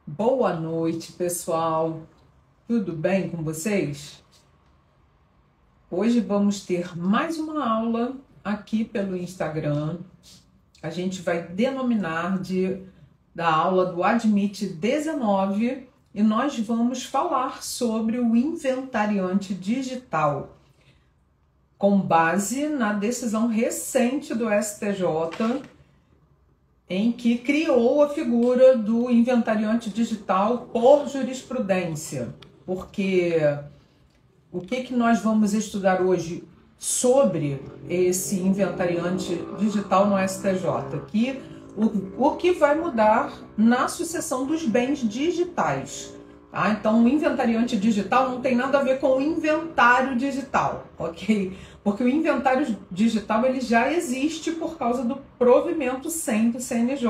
Boa noite, pessoal. Tudo bem com vocês? Hoje vamos ter mais uma aula aqui pelo Instagram. A gente vai denominar da aula do Admit 19 e nós vamos falar sobre o inventariante digital, com base na decisão recente do STJ, em que criou a figura do inventariante digital por jurisprudência. Porque o que nós vamos estudar hoje sobre esse inventariante digital no STJ? O que vai mudar na sucessão dos bens digitais. Tá? Então, o inventariante digital não tem nada a ver com o inventário digital, ok? Porque o inventário digital ele já existe por causa do provimento 100 do CNJ.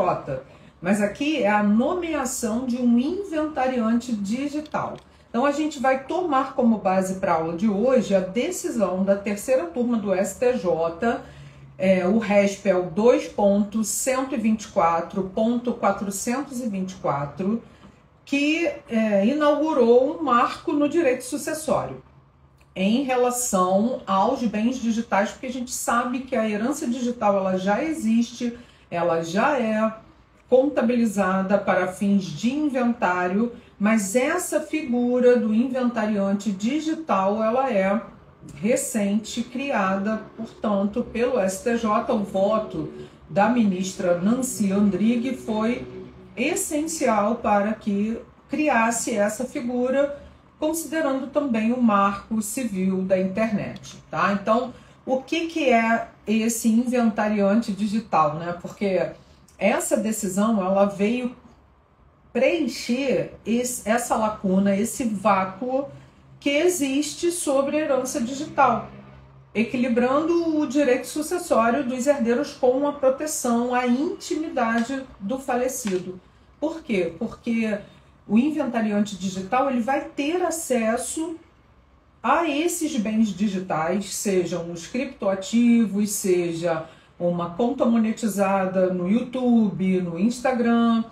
Mas aqui é a nomeação de um inventariante digital. Então, a gente vai tomar como base para a aula de hoje a decisão da terceira turma do STJ, o RESPEL 2.124.424, que inaugurou um marco no direito sucessório em relação aos bens digitais, porque a gente sabe que a herança digital ela já existe, ela já é contabilizada para fins de inventário, mas essa figura do inventariante digital ela é recente, criada, portanto, pelo STJ. O voto da ministra Nancy Andrighi foi essencial para que criasse essa figura, considerando também o marco civil da internet, tá? Então, o que é esse inventariante digital, né? Porque essa decisão, ela veio preencher essa lacuna, esse vácuo que existe sobre a herança digital, equilibrando o direito sucessório dos herdeiros com a proteção à intimidade do falecido. Por quê? Porque o inventariante digital ele vai ter acesso a esses bens digitais, sejam os criptoativos, seja uma conta monetizada no YouTube, no Instagram,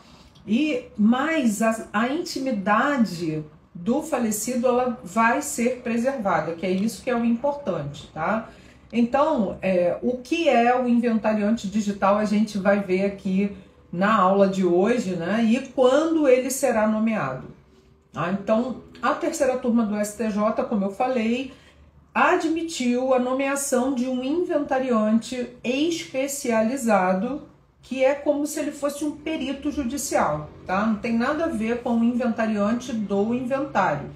e mais a intimidade do falecido ela vai ser preservada, que é isso que é o importante, tá? Então, o que é o inventariante digital a gente vai ver aqui na aula de hoje, né? E quando ele será nomeado. Então, a terceira turma do STJ, como eu falei, admitiu a nomeação de um inventariante especializado, que é como se ele fosse um perito judicial, tá? Não tem nada a ver com o inventariante do inventário,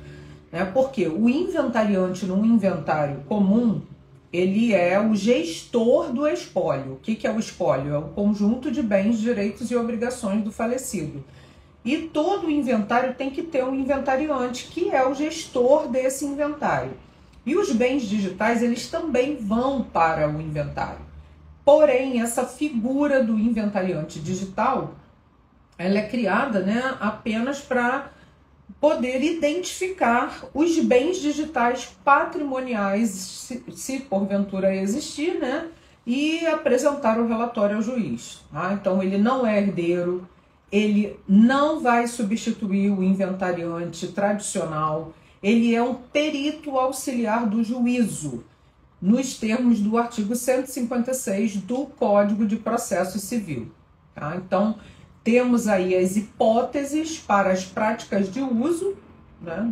né? Porque o inventariante num inventário comum, ele é o gestor do espólio. O que é o espólio? É o conjunto de bens, direitos e obrigações do falecido. E todo inventário tem que ter um inventariante, que é o gestor desse inventário. E os bens digitais, eles também vão para o inventário. Porém, essa figura do inventariante digital, ela é criada, né, apenas para poder identificar os bens digitais patrimoniais, se porventura existir, né, e apresentar o relatório ao juiz. Tá? Então, ele não é herdeiro, ele não vai substituir o inventariante tradicional, ele é um perito auxiliar do juízo, nos termos do artigo 156 do Código de Processo Civil. Tá? Então, temos aí as hipóteses para as práticas de uso, né,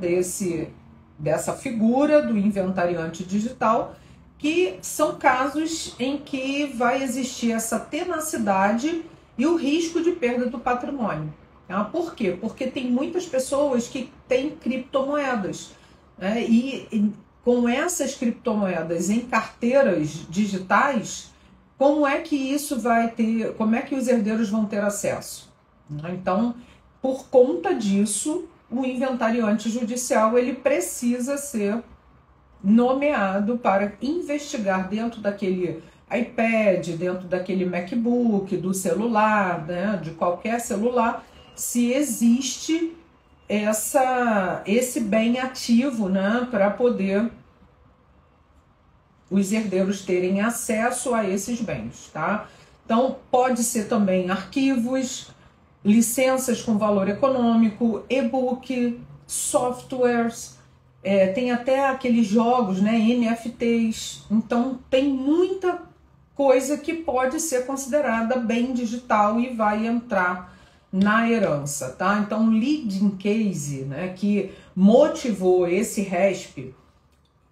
dessa figura do inventariante digital, que são casos em que vai existir essa tenacidade e o risco de perda do patrimônio. Tá? Por quê? Porque tem muitas pessoas que têm criptomoedas, né, e com essas criptomoedas em carteiras digitais, como é que isso vai ter, como é que os herdeiros vão ter acesso? Então, por conta disso, o inventariante judicial ele precisa ser nomeado para investigar dentro daquele iPad, dentro daquele MacBook, do celular, né, de qualquer celular, se existe esse bem ativo, né, para poder os herdeiros terem acesso a esses bens, tá? Então, pode ser também arquivos, licenças com valor econômico, e-book, softwares, tem até aqueles jogos, né, NFTs. Então tem muita coisa que pode ser considerada bem digital e vai entrar na herança, tá? Então, o leading case, né, que motivou esse RESP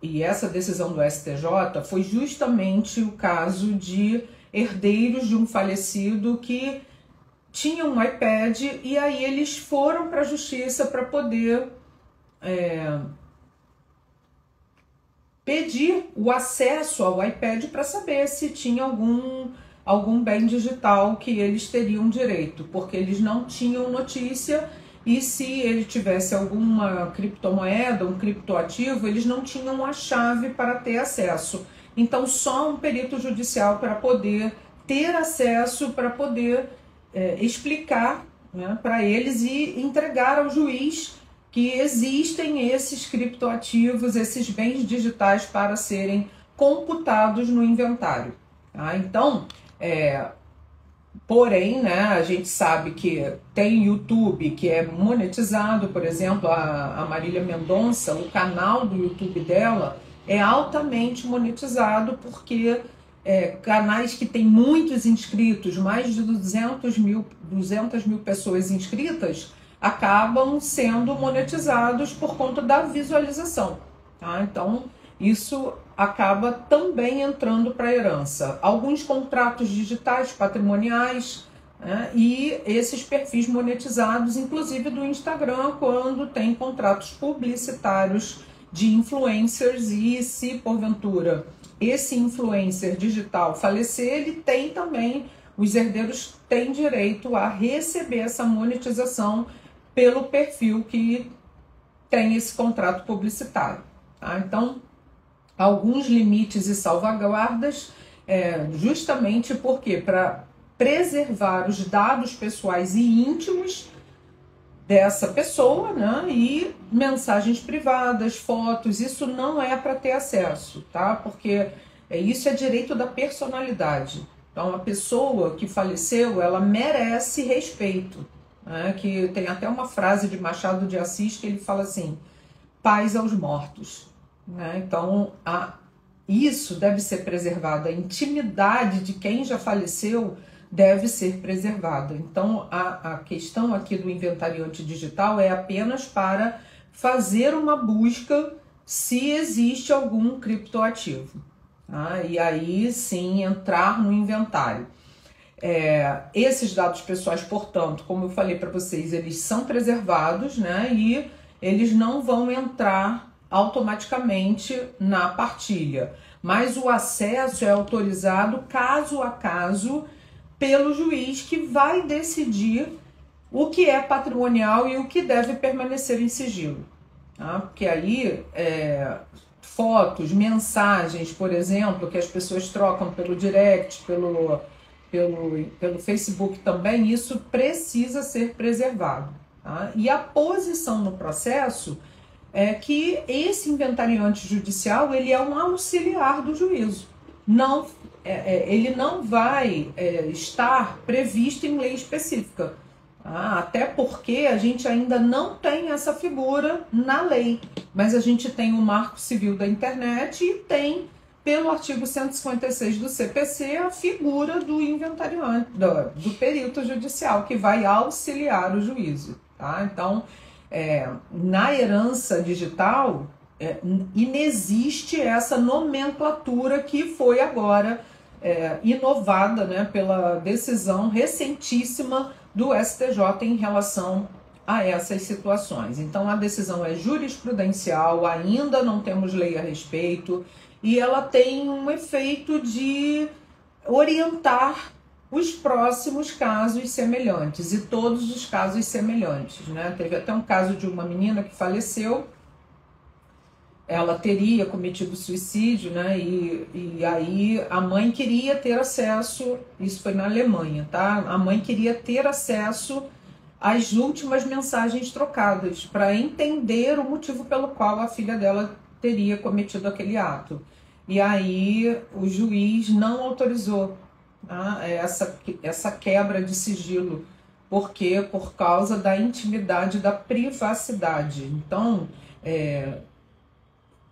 e essa decisão do STJ foi justamente o caso de herdeiros de um falecido que tinham um iPad e aí eles foram para a justiça para poder pedir o acesso ao iPad para saber se tinha algum bem digital que eles teriam direito, porque eles não tinham notícia e se ele tivesse alguma criptomoeda, um criptoativo, eles não tinham a chave para ter acesso. Então só um perito judicial para poder ter acesso, para poder explicar, né, para eles e entregar ao juiz que existem esses criptoativos, esses bens digitais para serem computados no inventário. Tá? Então, porém, né, a gente sabe que tem YouTube que é monetizado, por exemplo, a Marília Mendonça, o canal do YouTube dela é altamente monetizado porque canais que têm muitos inscritos, mais de 200 mil pessoas inscritas, acabam sendo monetizados por conta da visualização. Tá? Então, isso acaba também entrando para a herança. Alguns contratos digitais patrimoniais, né, e esses perfis monetizados, inclusive do Instagram, quando tem contratos publicitários de influencers e se porventura esse influencer digital falecer, ele tem também, os herdeiros têm direito a receber essa monetização pelo perfil que tem esse contrato publicitário. Tá? Então, alguns limites e salvaguardas, justamente porque para preservar os dados pessoais e íntimos dessa pessoa, né, e mensagens privadas, fotos, isso não é para ter acesso, tá? Porque isso é direito da personalidade. Então, a pessoa que faleceu, ela merece respeito, né? Que tem até uma frase de Machado de Assis que ele fala assim: paz aos mortos. Né? Então, isso deve ser preservado, a intimidade de quem já faleceu deve ser preservada. Então, a questão aqui do inventariante digital é apenas para fazer uma busca se existe algum criptoativo. Tá? E aí, sim, entrar no inventário. Esses dados pessoais, portanto, como eu falei para vocês, eles são preservados, né? E eles não vão entrar automaticamente na partilha, mas o acesso é autorizado caso a caso pelo juiz, que vai decidir o que é patrimonial e o que deve permanecer em sigilo. Tá? Porque aí fotos, mensagens, por exemplo, que as pessoas trocam pelo direct, pelo Facebook também, isso precisa ser preservado. Tá? E a posição no processo é que esse inventariante judicial, ele é um auxiliar do juízo. Ele não vai estar previsto em lei específica. Tá? Até porque a gente ainda não tem essa figura na lei. Mas a gente tem o Marco Civil da Internet e tem, pelo artigo 156 do CPC, a figura do inventariante, do perito judicial, que vai auxiliar o juízo. Tá? Então, na herança digital, inexiste essa nomenclatura que foi agora inovada, né, pela decisão recentíssima do STJ em relação a essas situações. Então, a decisão é jurisprudencial, ainda não temos lei a respeito, e ela tem um efeito de orientar os próximos casos semelhantes, e todos os casos semelhantes. Né? Teve até um caso de uma menina que faleceu, ela teria cometido suicídio, né? E aí a mãe queria ter acesso, isso foi na Alemanha, tá? A mãe queria ter acesso às últimas mensagens trocadas, para entender o motivo pelo qual a filha dela teria cometido aquele ato. E aí o juiz não autorizou essa quebra de sigilo, porque por causa da intimidade, da privacidade. Então,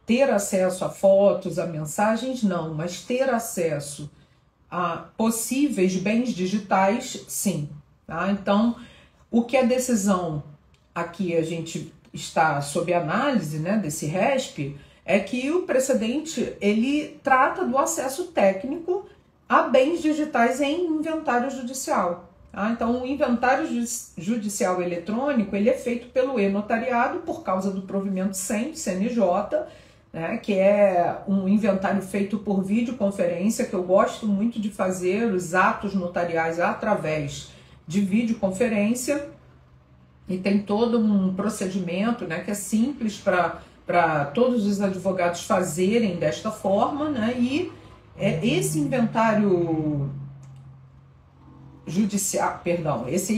ter acesso a fotos, a mensagens, não, mas ter acesso a possíveis bens digitais, sim. Tá? Então, o que a decisão aqui a gente está sob análise, né, desse RESP, é que o precedente ele trata do acesso técnico a bens digitais em inventário judicial. Tá? Então, o inventário judicial eletrônico ele é feito pelo e-notariado por causa do provimento 100 CNJ, né, que é um inventário feito por videoconferência, que eu gosto muito de fazer os atos notariais através de videoconferência, e tem todo um procedimento, né, que é simples para todos os advogados fazerem desta forma, né, e esse inventário judicial, perdão, esse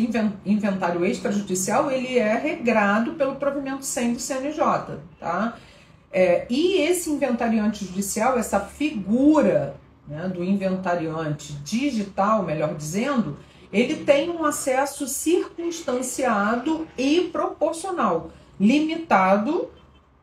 inventário extrajudicial, ele é regrado pelo provimento 100 do CNJ, tá? E esse inventariante judicial, essa figura, né, do inventariante digital, melhor dizendo, ele tem um acesso circunstanciado e proporcional, limitado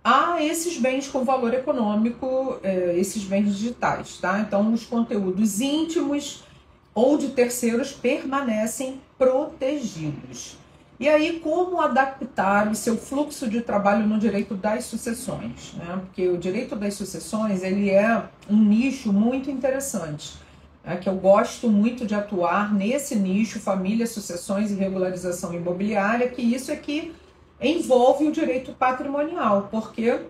a esses bens com valor econômico, esses bens digitais, tá? Então, os conteúdos íntimos ou de terceiros permanecem protegidos. E aí, como adaptar o seu fluxo de trabalho no direito das sucessões, né? Porque o direito das sucessões, ele é um nicho muito interessante, né? Que eu gosto muito de atuar nesse nicho, família, sucessões e regularização imobiliária, que isso é que envolve o direito patrimonial, porque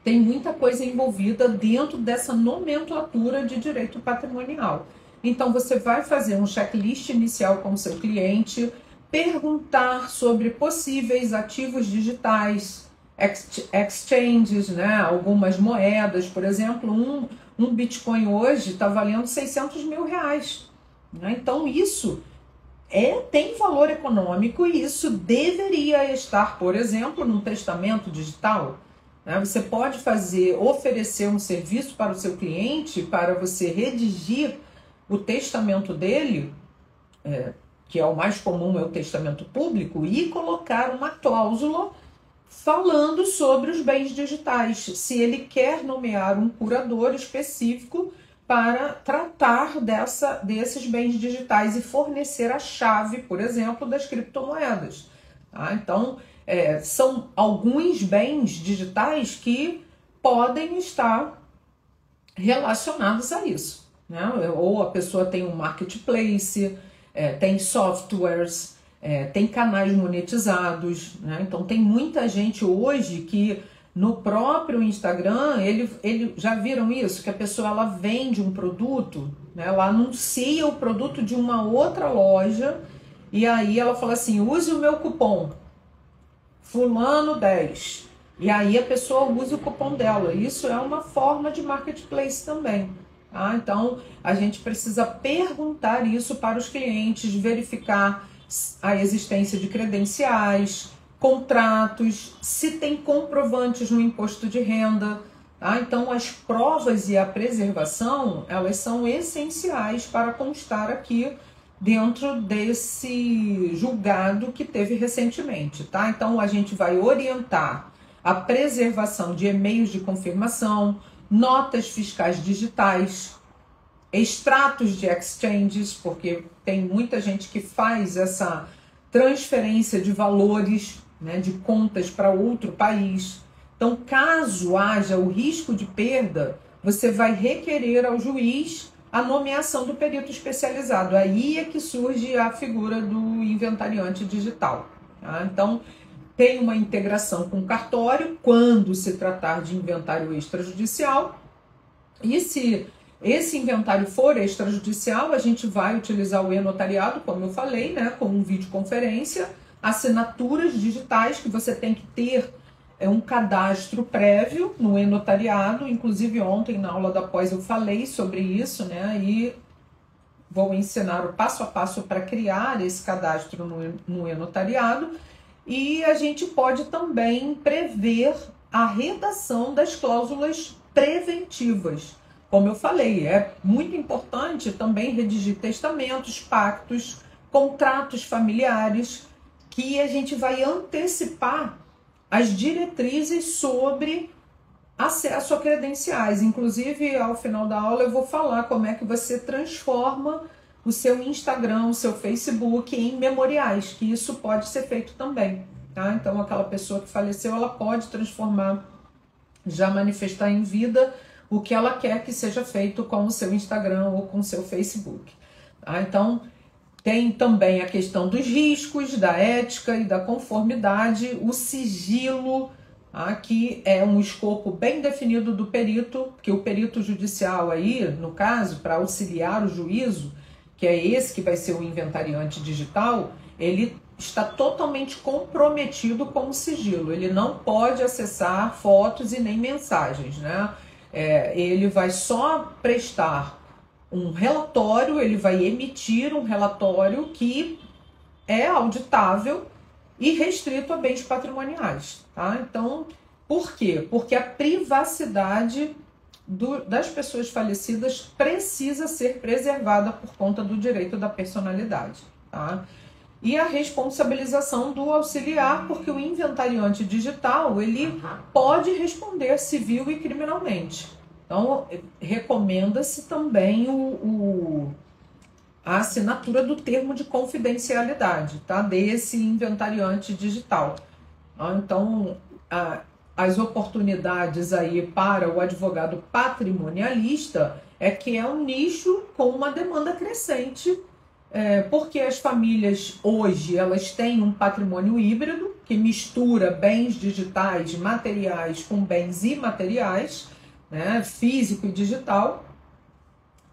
tem muita coisa envolvida dentro dessa nomenclatura de direito patrimonial. Então, você vai fazer um checklist inicial com o seu cliente, perguntar sobre possíveis ativos digitais, exchanges, né? Algumas moedas, por exemplo, um Bitcoin hoje está valendo 600 mil reais. Né? Então, isso tem valor econômico e isso deveria estar, por exemplo, num testamento digital. Né? Você pode oferecer um serviço para o seu cliente para você redigir o testamento dele, que é o mais comum, é o testamento público, e colocar uma cláusula falando sobre os bens digitais, se ele quer nomear um curador específico para tratar desses bens digitais e fornecer a chave, por exemplo, das criptomoedas. Tá? Então, são alguns bens digitais que podem estar relacionados a isso. Né? Ou a pessoa tem um marketplace, tem softwares, tem canais monetizados, né? Então tem muita gente hoje que no próprio Instagram, ele já viram isso? Que a pessoa ela vende um produto, né? Ela anuncia o produto de uma outra loja e aí ela fala assim, use o meu cupom, fulano 10. E aí a pessoa usa o cupom dela. Isso é uma forma de marketplace também. Tá? Então, a gente precisa perguntar isso para os clientes, verificar a existência de credenciais, contratos, se tem comprovantes no imposto de renda. Tá? Então, as provas e a preservação, elas são essenciais para constar aqui dentro desse julgado que teve recentemente. Tá? Então, a gente vai orientar a preservação de e-mails de confirmação, notas fiscais digitais, extratos de exchanges, porque tem muita gente que faz essa transferência de valores, né, de contas para outro país. Então, caso haja o risco de perda, você vai requerer ao juiz a nomeação do perito especializado. Aí é que surge a figura do inventariante digital. Tá? Então, tem uma integração com o cartório quando se tratar de inventário extrajudicial. E se esse inventário for extrajudicial, a gente vai utilizar o e-notariado, como eu falei, né, como videoconferência, assinaturas digitais que você tem que ter um cadastro prévio no e-notariado. Inclusive ontem na aula da pós eu falei sobre isso, né, e vou ensinar o passo a passo para criar esse cadastro no e-notariado. E a gente pode também prever a redação das cláusulas preventivas. Como eu falei, é muito importante também redigir testamentos, pactos, contratos familiares, que a gente vai antecipar as diretrizes sobre acesso a credenciais. Inclusive, ao final da aula eu vou falar como é que você transforma o seu Instagram, o seu Facebook em memoriais, que isso pode ser feito também, tá? Então, aquela pessoa que faleceu, ela pode transformar, já manifestar em vida o que ela quer que seja feito com o seu Instagram ou com o seu Facebook, tá? Então, tem também a questão dos riscos, da ética e da conformidade, o sigilo, que é um escopo bem definido do perito, que o perito judicial aí, no caso, para auxiliar o juízo, que é esse que vai ser o inventariante digital, ele está totalmente comprometido com o sigilo. Ele não pode acessar fotos e nem mensagens, né? Ele vai só prestar um relatório, ele vai emitir um relatório que é auditável e restrito a bens patrimoniais, tá? Então, por quê? Porque a privacidade das pessoas falecidas precisa ser preservada por conta do direito da personalidade, tá? E a responsabilização do auxiliar, porque o inventariante digital, ele pode responder civil e criminalmente. Então, recomenda-se também a assinatura do termo de confidencialidade, tá? Desse inventariante digital. Então, as oportunidades aí para o advogado patrimonialista é que é um nicho com uma demanda crescente, porque as famílias hoje elas têm um patrimônio híbrido que mistura bens digitais, materiais com bens imateriais, né, físico e digital,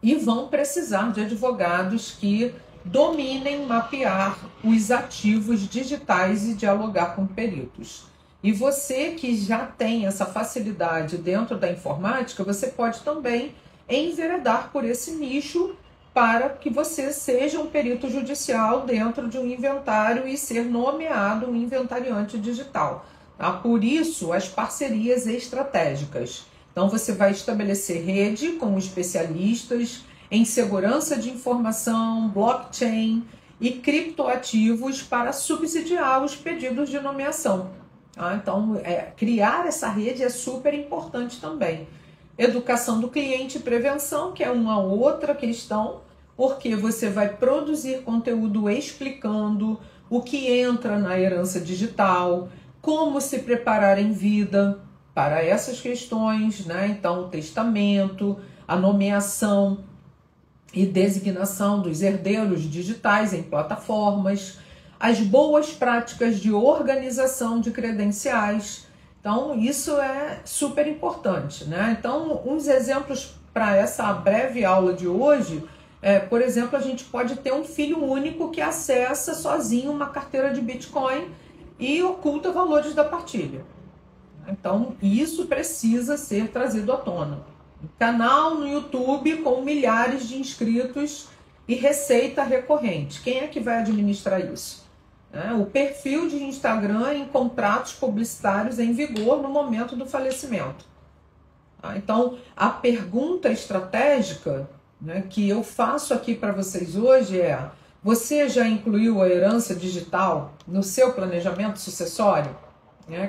e vão precisar de advogados que dominem mapear os ativos digitais e dialogar com peritos. E você que já tem essa facilidade dentro da informática, você pode também enveredar por esse nicho para que você seja um perito judicial dentro de um inventário e ser nomeado um inventariante digital, tá? Por isso, as parcerias estratégicas. Então, você vai estabelecer rede com especialistas em segurança de informação, blockchain e criptoativos para subsidiar os pedidos de nomeação. Então, criar essa rede é super importante também. Educação do cliente e prevenção, que é uma outra questão, porque você vai produzir conteúdo explicando o que entra na herança digital, como se preparar em vida para essas questões, né? Então, o testamento, a nomeação e designação dos herdeiros digitais em plataformas, as boas práticas de organização de credenciais. Então, isso é super importante, né? Então, uns exemplos para essa breve aula de hoje, por exemplo, a gente pode ter um filho único que acessa sozinho uma carteira de Bitcoin e oculta valores da partilha. Então, isso precisa ser trazido à tona. Canal no YouTube com milhares de inscritos e receita recorrente. Quem é que vai administrar isso? O perfil de Instagram em contratos publicitários em vigor no momento do falecimento. Então, a pergunta estratégica, né, que eu faço aqui para vocês hoje é: você já incluiu a herança digital no seu planejamento sucessório?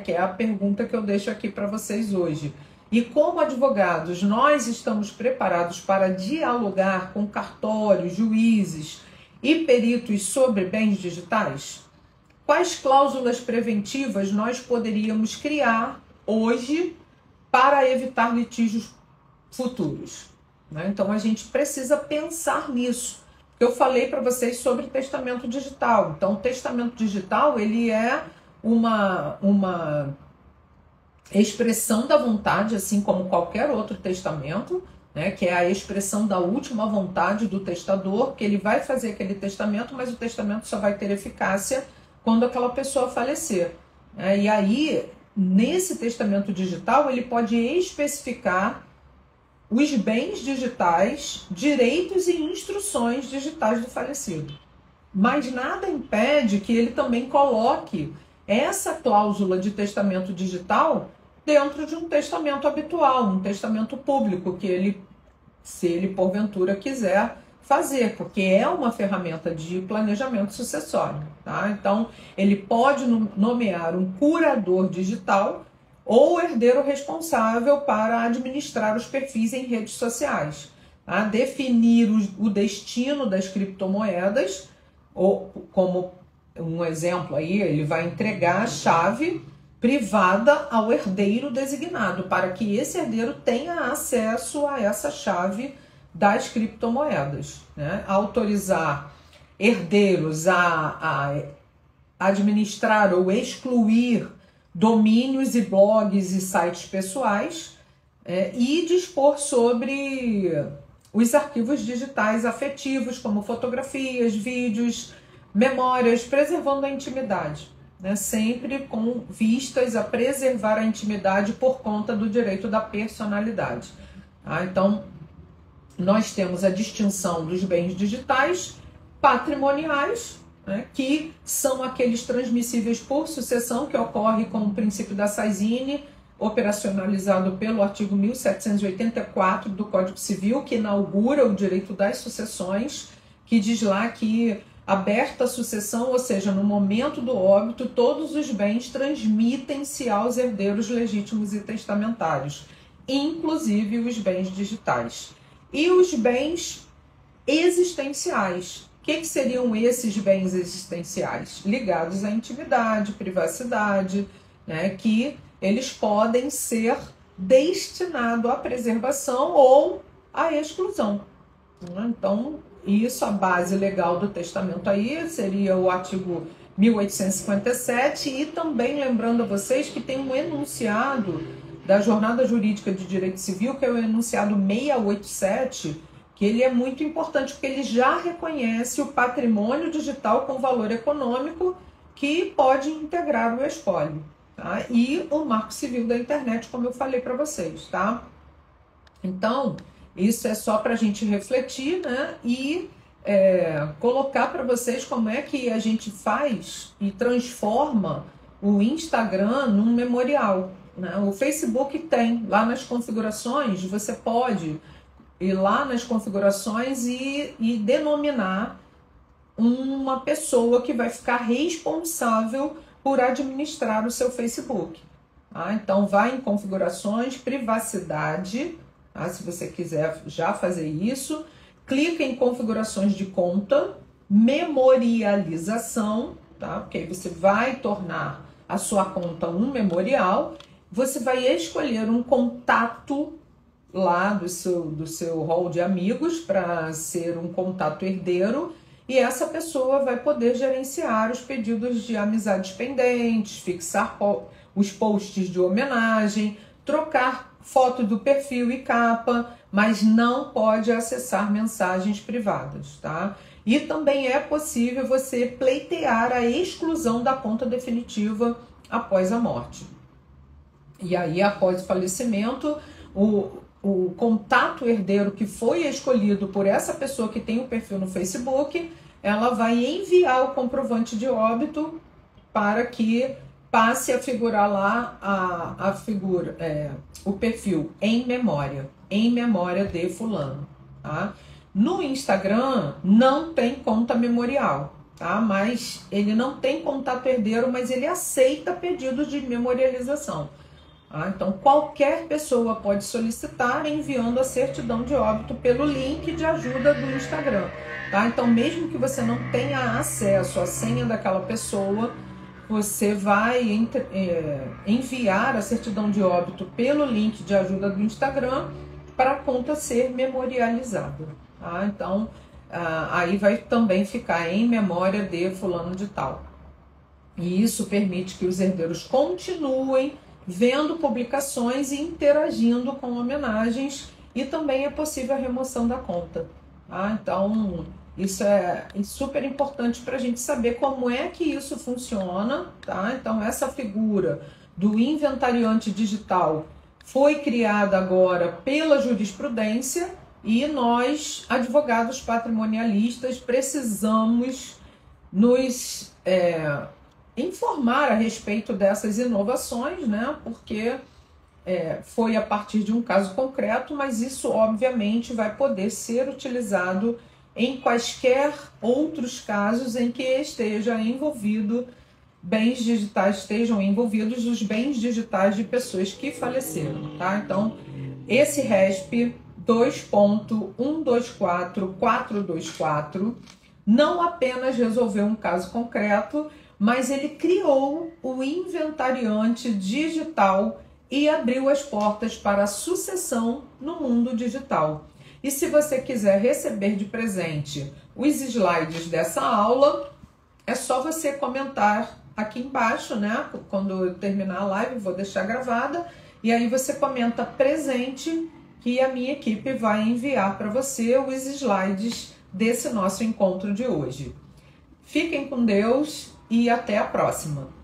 Que é a pergunta que eu deixo aqui para vocês hoje. E como advogados, nós estamos preparados para dialogar com cartórios, juízes e peritos sobre bens digitais? Quais cláusulas preventivas nós poderíamos criar hoje para evitar litígios futuros? Então, a gente precisa pensar nisso. Eu falei para vocês sobre testamento digital. Então, o testamento digital, ele é uma expressão da vontade, assim como qualquer outro testamento, né, que é a expressão da última vontade do testador, que ele vai fazer aquele testamento, mas o testamento só vai ter eficácia quando aquela pessoa falecer. E aí, nesse testamento digital, ele pode especificar os bens digitais, direitos e instruções digitais do falecido. Mas nada impede que ele também coloque essa cláusula de testamento digital dentro de um testamento habitual, um testamento público, que ele, se ele porventura quiser fazer, porque é uma ferramenta de planejamento sucessório, tá? Então, ele pode nomear um curador digital ou herdeiro responsável para administrar os perfis em redes sociais, tá? Definir o destino das criptomoedas, ou como um exemplo aí, ele vai entregar a chave privada ao herdeiro designado, para que esse herdeiro tenha acesso a essa chave das criptomoedas, né? Autorizar herdeiros a administrar ou excluir domínios e blogs e sites pessoais, e dispor sobre os arquivos digitais afetivos, como fotografias, vídeos, memórias, preservando a intimidade, né? Sempre com vistas a preservar a intimidade por conta do direito da personalidade, tá? Então, nós temos a distinção dos bens digitais patrimoniais, né, que são aqueles transmissíveis por sucessão, que ocorre com o princípio da Sazine, operacionalizado pelo artigo 1784 do Código Civil, que inaugura o direito das sucessões, que diz lá que, aberta a sucessão, ou seja, no momento do óbito, todos os bens transmitem-se aos herdeiros legítimos e testamentários, inclusive os bens digitais. E os bens existenciais. O que seriam esses bens existenciais? Ligados à intimidade, privacidade, né, que eles podem ser destinados à preservação ou à exclusão. Então, isso, a base legal do testamento aí seria o artigo 1857, e também lembrando a vocês que tem um enunciado da Jornada Jurídica de Direito Civil, que é o enunciado 687, que ele é muito importante, porque ele já reconhece o patrimônio digital com valor econômico que pode integrar o espólio, tá? E o Marco Civil da Internet, como eu falei para vocês, tá? Então, isso é só para a gente refletir, né? E colocar para vocês como é que a gente faz e transforma o Instagram num memorial, né? O Facebook tem, lá nas configurações, você pode ir lá nas configurações e denominar uma pessoa que vai ficar responsável por administrar o seu Facebook, tá? Então, vai em configurações, privacidade, tá? Se você quiser já fazer isso, clica em configurações de conta, memorialização, tá? Porque aí você vai tornar a sua conta um memorial. Você vai escolher um contato lá do seu hall de amigos para ser um contato herdeiro, e essa pessoa vai poder gerenciar os pedidos de amizades pendentes, fixar os posts de homenagem, trocar foto do perfil e capa, mas não pode acessar mensagens privadas, tá? E também é possível você pleitear a exclusão da conta definitiva após a morte. E aí, após o falecimento, o contato herdeiro que foi escolhido por essa pessoa que tem o perfil no Facebook, ela vai enviar o comprovante de óbito para que passe a figurar lá o perfil em memória de fulano, tá? No Instagram não tem conta memorial, tá? Mas ele não tem contato herdeiro, mas ele aceita pedidos de memorialização. Então, qualquer pessoa pode solicitar enviando a certidão de óbito pelo link de ajuda do Instagram, tá? Então, mesmo que você não tenha acesso à senha daquela pessoa, você vai enviar a certidão de óbito pelo link de ajuda do Instagram para a conta ser memorializada, tá? Então, aí vai também ficar em memória de fulano de tal. E isso permite que os herdeiros continuem vendo publicações e interagindo com homenagens, e também é possível a remoção da conta, tá? Então, isso é super importante para a gente saber como é que isso funciona, tá? Então, essa figura do inventariante digital foi criada agora pela jurisprudência, e nós, advogados patrimonialistas, precisamos nos informar a respeito dessas inovações, né? Porque foi a partir de um caso concreto, mas isso obviamente vai poder ser utilizado em quaisquer outros casos em que esteja envolvido bens digitais, estejam envolvidos os bens digitais de pessoas que faleceram, tá? Então, esse RESP 2.124424 não apenas resolveu um caso concreto, mas ele criou o inventariante digital e abriu as portas para a sucessão no mundo digital. E se você quiser receber de presente os slides dessa aula, é só você comentar aqui embaixo, né? Quando eu terminar a live, vou deixar gravada, e aí você comenta presente, que a minha equipe vai enviar para você os slides desse nosso encontro de hoje. Fiquem com Deus e até a próxima!